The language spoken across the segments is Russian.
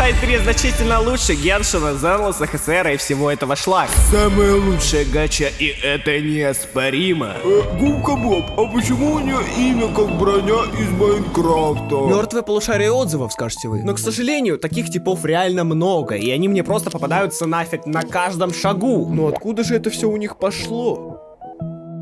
Half-Life 3 значительно лучше Геншина, Зерлоса, ХСР и всего этого шлака. Самая лучшая гача, и это неоспоримо. Губка Боб, а почему у нее имя как броня из Майнкрафта? Мертвое полушарие отзывов, скажете вы. Но, к сожалению, таких типов реально много, и они мне просто попадаются нафиг на каждом шагу. Но откуда же это все у них пошло?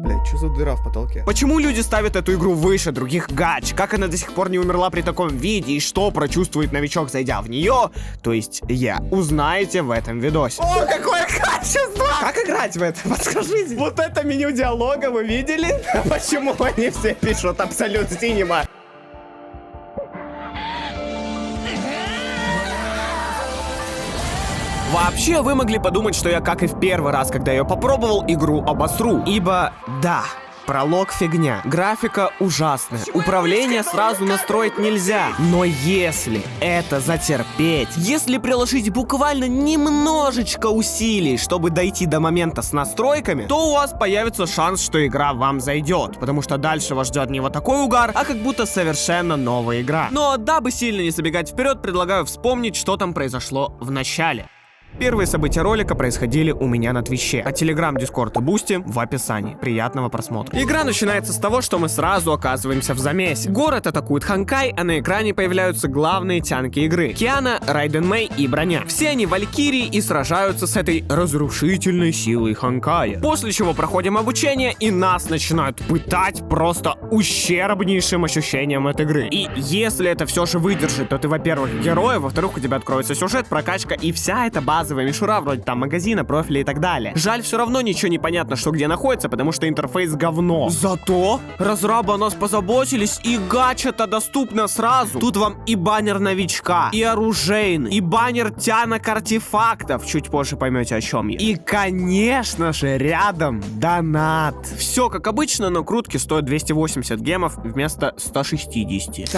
Блять, что за дыра в потолке? Почему люди ставят эту игру выше других гач? Как она до сих пор не умерла при таком виде? И что прочувствует новичок, зайдя в нее? То есть я. Узнаете в этом видосе. О, какое качество! Как играть в это? Подскажите. Вот это меню диалога вы видели? Почему они все пишут Абсолют Синема? Вообще, вы могли подумать, что я, как и в первый раз, когда ее попробовал, игру обосру. Ибо, да, пролог фигня, графика ужасная, управление сразу настроить нельзя. Но если это затерпеть, если приложить буквально немножечко усилий, чтобы дойти до момента с настройками, то у вас появится шанс, что игра вам зайдет. Потому что дальше вас ждет не вот такой угар, а как будто совершенно новая игра. Но дабы сильно не забегать вперед, предлагаю вспомнить, что там произошло в начале. Первые события ролика происходили у меня на Твиче, а Телеграм, Дискорд и Бусти в описании. Приятного просмотра. Игра начинается с того, что мы сразу оказываемся в замесе. Город атакует Ханкай, а на экране появляются главные тянки игры. Киана, Райден Мэй и Броня. Все они валькирии и сражаются с этой разрушительной силой Ханкая. После чего проходим обучение, и нас начинают пытать просто ущербнейшим ощущением от игры. И если это все же выдержит, то ты, во-первых, герой, во-вторых, у тебя откроется сюжет, прокачка и вся эта базовая мишура, вроде там магазина, профиля и так далее. Жаль, все равно ничего не понятно, что где находится, потому что интерфейс говно. Зато разрабы о нас позаботились, и гача-то доступна сразу. Тут вам и баннер новичка, и оружейный, и баннер тянок артефактов. Чуть позже поймете, о чем я. И, конечно же, рядом донат. Все как обычно, но крутки стоят 280 гемов вместо 160.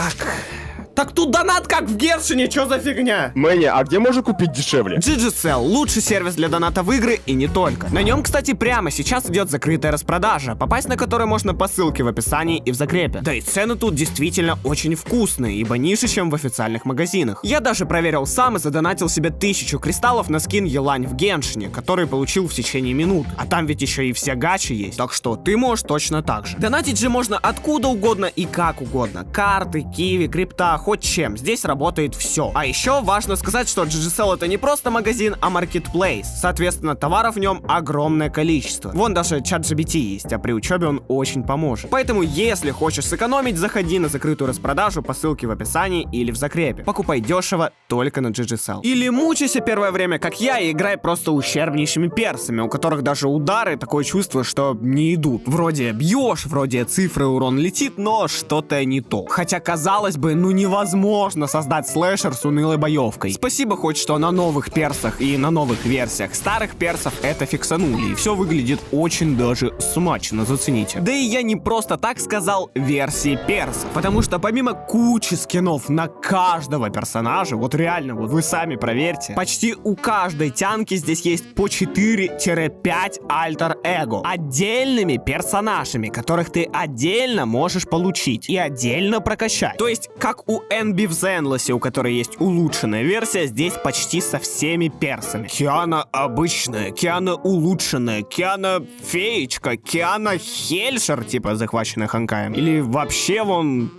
Так тут донат как в Геншине, что за фигня? Мэнни, а где можно купить дешевле? GGCell — лучший сервис для доната в игры и не только. На нем, кстати, прямо сейчас идет закрытая распродажа, попасть на которую можно по ссылке в описании и в закрепе. Да и цены тут действительно очень вкусные, ибо ниже, чем в официальных магазинах. Я даже проверил сам и задонатил себе 1000 кристаллов на скин Елань в Геншине, который получил в течение минут. А там ведь еще и все гачи есть, так что ты можешь точно так же. Донатить же можно откуда угодно и как угодно. Карты, киви, крипта, хоть чем. Здесь работает все. А еще важно сказать, что GGCell — это не просто магазин, а маркетплейс. Соответственно, товаров в нем огромное количество. Вон даже ChatGPT есть, а при учебе он очень поможет. Поэтому, если хочешь сэкономить, заходи на закрытую распродажу по ссылке в описании или в закрепе. Покупай дешево только на GGCell. Или мучайся первое время, как я, и играй просто ущербнейшими персами, у которых даже удары такое чувство, что не идут. Вроде бьешь, вроде цифры урон летит, но что-то не то. Хотя, казалось бы, ну невозможно создать слэшер с унылой боевкой. Спасибо хоть, что на новых персах и на новых версиях. Старых персов это фиксанули, и все выглядит очень даже смачно, зацените. Да и я не просто так сказал версии персов, потому что помимо кучи скинов на каждого персонажа, вот реально, вот вы сами проверьте, почти у каждой тянки здесь есть по 4-5 альтер-эго. Отдельными персонажами, которых ты отдельно можешь получить и отдельно прокачать. То есть, как у Энби в Зенлосе, у которой есть улучшенная версия, здесь почти со всеми персами. Киана обычная, Киана улучшенная, Киана феечка, Киана Хельшер, типа захваченная Ханкаем. Или вообще вон...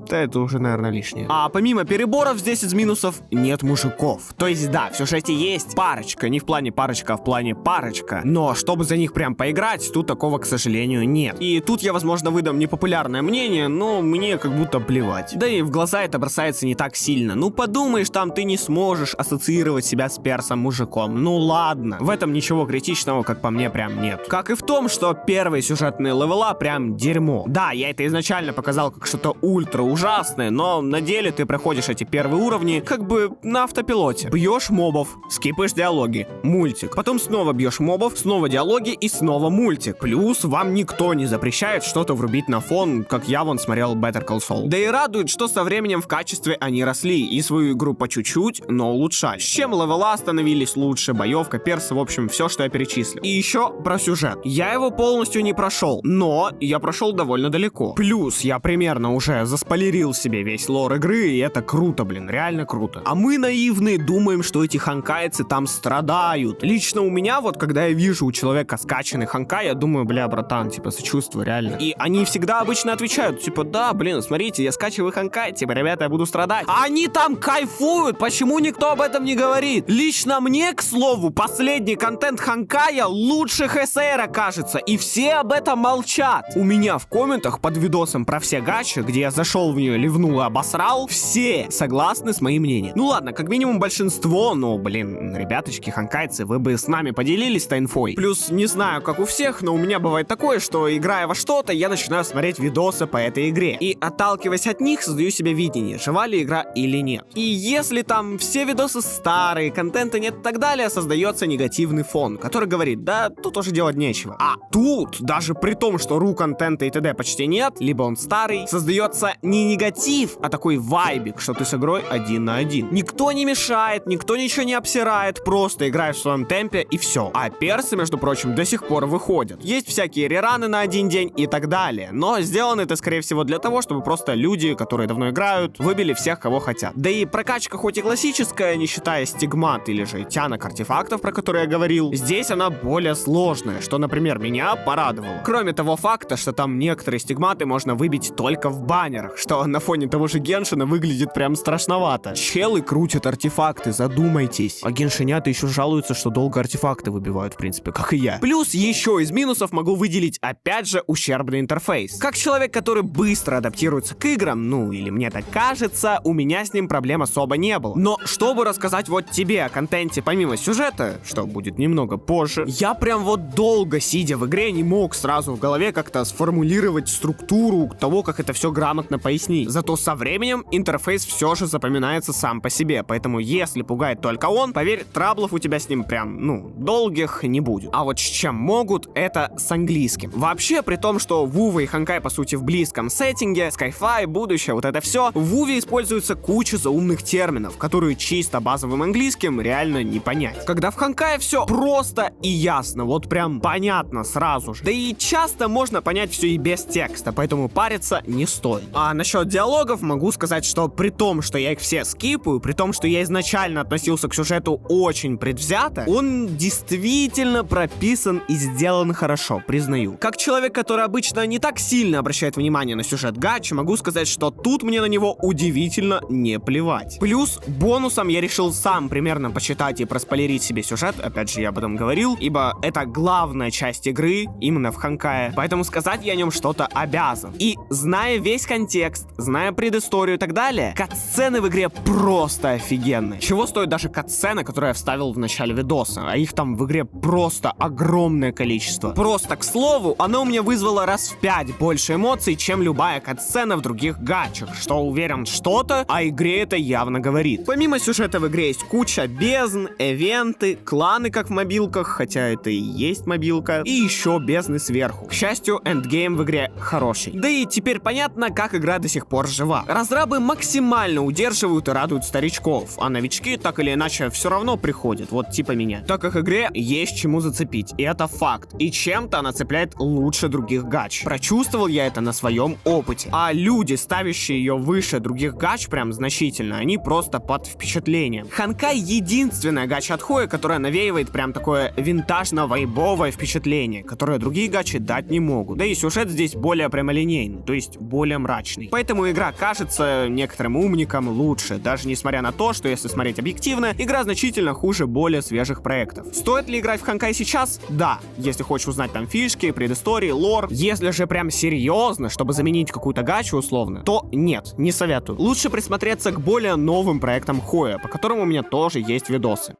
Да это уже, наверное, лишнее. А помимо переборов здесь из минусов нет мужиков. То есть, да, в сюжете есть парочка, не в плане парочка, а в плане парочка. Но чтобы за них прям поиграть, тут такого, к сожалению, нет. И тут я, возможно, выдам непопулярное мнение, но мне как будто плевать. Да и в глаза это бросается не так сильно. Ну подумаешь, там ты не сможешь ассоциировать себя с персом-мужиком. Ну ладно. В этом ничего критичного, как по мне, прям нет. Как и в том, что первые сюжетные левела прям дерьмо. Да, я это изначально показал как что-то ультра ужасное, но на деле ты проходишь эти первые уровни как бы на автопилоте. Бьешь мобов, скипаешь диалоги, мультик. Потом снова бьешь мобов, снова диалоги и снова мультик. Плюс вам никто не запрещает что-то врубить на фон, как я вон смотрел Better Call Saul. Да и радует, что со временем в качестве они росли и свою игру по чуть-чуть, но улучшали. С чем левела становились лучше, боевка, персы, в общем, все, что я перечислил. И еще про сюжет. Я его полностью не прошел, но я прошел довольно далеко. Плюс я примерно уже заспойлерил проспойлерил себе весь лор игры, и это круто, блин, реально круто. А мы наивные думаем, что эти ханкайцы там страдают. Лично у меня вот, когда я вижу у человека скачанный ханкай, я думаю, бля, братан, типа, сочувствую, реально. И они всегда обычно отвечают, типа, да, блин, смотрите, я скачиваю ханкай, типа, ребята, я буду страдать. А они там кайфуют, почему никто об этом не говорит? Лично мне, к слову, последний контент ханкая лучше ХСР кажется, и все об этом молчат. У меня в комментах под видосом про все гачи, где я зашел в нее, ливнул и обосрал, все согласны с моим мнением. Ну ладно, как минимум большинство, но, блин, ребяточки, ханкайцы, вы бы с нами поделились-то инфой. Плюс, не знаю, как у всех, но у меня бывает такое, что играя во что-то, я начинаю смотреть видосы по этой игре. И, отталкиваясь от них, создаю себе видение, жива ли игра или нет. И если там все видосы старые, контента нет и так далее, создается негативный фон, который говорит, да, тут уже делать нечего. А тут, даже при том, что контента и т.д. почти нет, либо он старый, создается не негатив, а такой вайбик, что ты с игрой 1 на 1. Никто не мешает, никто ничего не обсирает, просто играешь в своем темпе и все. А персы, между прочим, до сих пор выходят. Есть всякие рераны на один день и так далее, но сделано это, скорее всего, для того, чтобы просто люди, которые давно играют, выбили всех, кого хотят. Да и прокачка хоть и классическая, не считая стигмат или же тянок артефактов, про которые я говорил, здесь она более сложная, что, например, меня порадовало. Кроме того факта, что там некоторые стигматы можно выбить только в баннерах, что на фоне того же Геншина выглядит прям страшновато. Челы крутят артефакты, задумайтесь. А геншинята еще жалуются, что долго артефакты выбивают, в принципе, как и я. Плюс еще из минусов могу выделить, опять же, ущербный интерфейс. Как человек, который быстро адаптируется к играм, ну или мне так кажется, у меня с ним проблем особо не было. Но чтобы рассказать вот тебе о контенте помимо сюжета, что будет немного позже, я прям вот долго сидя в игре не мог сразу в голове как-то сформулировать структуру того, как это все грамотно пояснить. Зато со временем интерфейс все же запоминается сам по себе, поэтому если пугает только он, поверь, траблов у тебя с ним прям, ну, долгих не будет. А вот с чем могут, это с английским. Вообще, при том, что Вува и Ханкай по сути в близком сеттинге, Sky-Fi, будущее, вот это все, в Вуве используется куча заумных терминов, которые чисто базовым английским реально не понять. Когда в Ханкае все просто и ясно, вот прям понятно сразу же. Да и часто можно понять все и без текста, поэтому париться не стоит. А насчет диалогов могу сказать, что при том, что я их все скипаю, при том, что я изначально относился к сюжету очень предвзято, он действительно прописан и сделан хорошо, признаю. Как человек, который обычно не так сильно обращает внимание на сюжет гачи, могу сказать, что тут мне на него удивительно не плевать. Плюс бонусом я решил сам примерно почитать и проспойлерить себе сюжет, опять же я об этом говорил, ибо это главная часть игры именно в Ханкае, поэтому сказать я о нем что-то обязан. И зная весь контекст, зная предысторию и так далее, катсцены в игре просто офигенные. Чего стоит даже катсцена, которую я вставил в начале видоса, а их там в игре просто огромное количество. Просто, к слову, она у меня вызвала раз в 5 больше эмоций, чем любая катсцена в других гачах, что уверен что-то о игре это явно говорит. Помимо сюжета в игре есть куча бездн, эвенты, кланы как в мобилках, хотя это и есть мобилка, и еще бездны сверху. К счастью, эндгейм в игре хороший. Да и теперь понятно, как игра до сих пор жива. Разрабы максимально удерживают и радуют старичков, а новички так или иначе все равно приходят, вот типа меня. Так как игре есть чему зацепить, и это факт. И чем-то она цепляет лучше других гач. Прочувствовал я это на своем опыте. А люди, ставящие ее выше других гач прям значительно, они просто под впечатлением. Ханкай единственная гача от Хоя, которая навеивает прям такое винтажно-вайбовое впечатление, которое другие гачи дать не могут. Да и сюжет здесь более прямолинейный, то есть более мрачный. Поэтому игра кажется некоторым умникам лучше, даже несмотря на то, что если смотреть объективно, игра значительно хуже более свежих проектов. Стоит ли играть в Ханкай сейчас? Да, если хочешь узнать там фишки, предыстории, лор. Если же прям серьезно, чтобы заменить какую-то гачу условно, то нет, не советую. Лучше присмотреться к более новым проектам Хоя, по которым у меня тоже есть видосы.